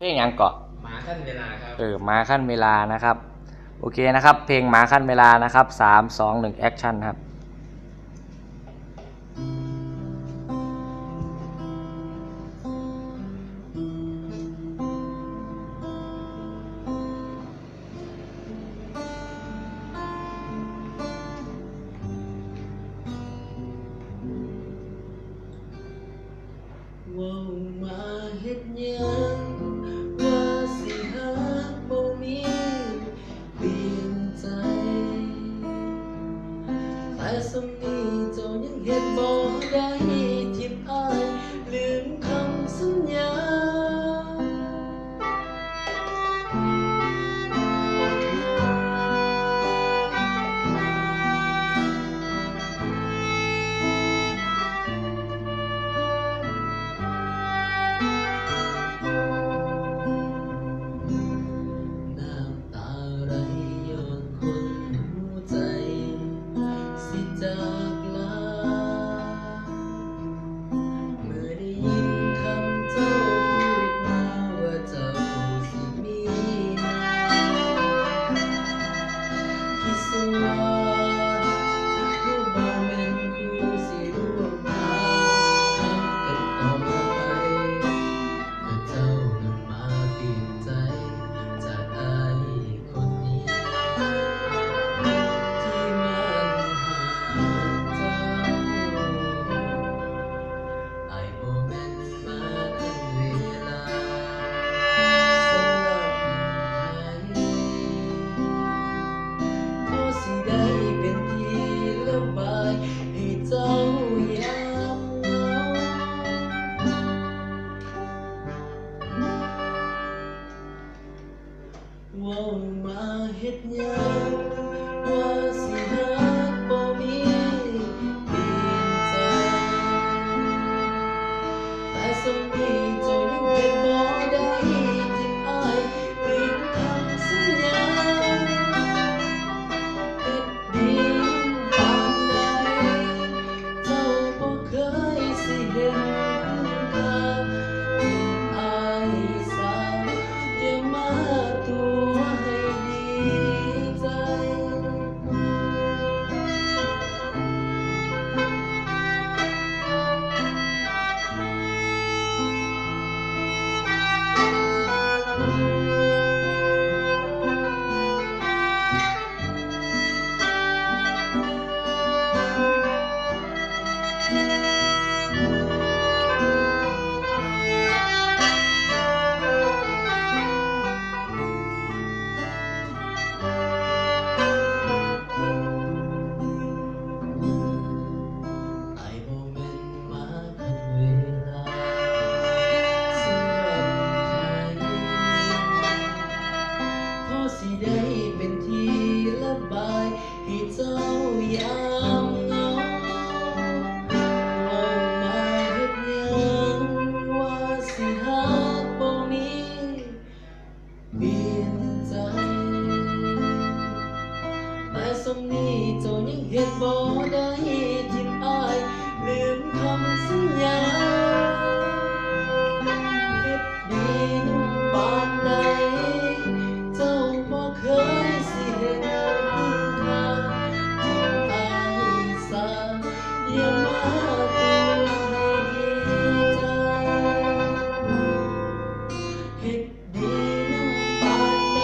เพลงหยังเกาะหมาขั้นเวลาครับหมาขั้นเวลานะครับโอเคนะครับเพลงหมาขั้นเวลานะครับ3 2 1แอคชั่นครับว้าวมาเฮ็ดหยังว่าสิฮักบ่มีเปลี่ยนใจแต่สำนี้เจ้ายังเฮ็ดบ่ได้ทิบอายลืมคำสัญญาน้ำตาไหลย้อนคนหัวใจสิจากลาเมื่อได้ยินคำเจ้าพูดมาว่าเจ้าสิมีนาคิดซะว่าผู้บ่แม่นคู่สิร่วมทางกันต่อไปแต่เจ้านั้นมาเปลี่ยนใจจากอายคนนี้ที่มันหาเจ้าอายบ่แม่นมาทันเวลาสำหรับไผพอสิได้เป็นที่ระบายให้เจ้ายามเหงาว้าวมาเฮ็ดหยังว่าสิฮักบ่มีเปลี่ยนใจแต่สำนี้เจ้ายังเฮ็ดบ่ได้ที่อายลืมคำสัญญาเฮ็ดดีปานใดเจ้าบ่เคยสิเห็นคุณค่าที่อายสาอย่ามาตัวให้ดีใจ อายบ่แม่นมาทันเวลาสำหรับไผพอสิได้เป็นที่ระบายให้เจ้ายามเหงาเว้ามาเฮ็ดหยังว่าสิฮักบ่มีเปลี่ยนใจแต่สำนี้เจ้ายังเฮ็ดบ่ได้ทิมอายลืมคำสัญญาเฮ็ดดีนำปานใดเจ้าบ่เคยสิเห็นคุณค่าที่อายสาอย่ามาตัวให้ดีใจเฮ็ดดีนำปานใด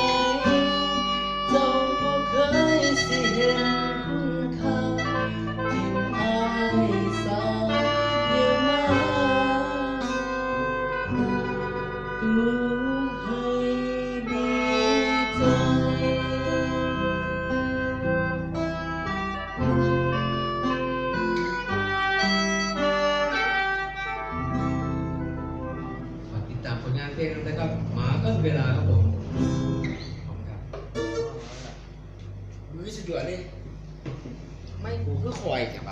เจ้าบ่เคยสิเห็นคุณค่าที่อายสาอย่ามาตัวให้ดีใจ ฝากติดตามผลงานเพลงนะครับหมาก็เวลาครับผมขอบคุณครับมือสุดยอดเลยไม่กูคือคอยแกบะ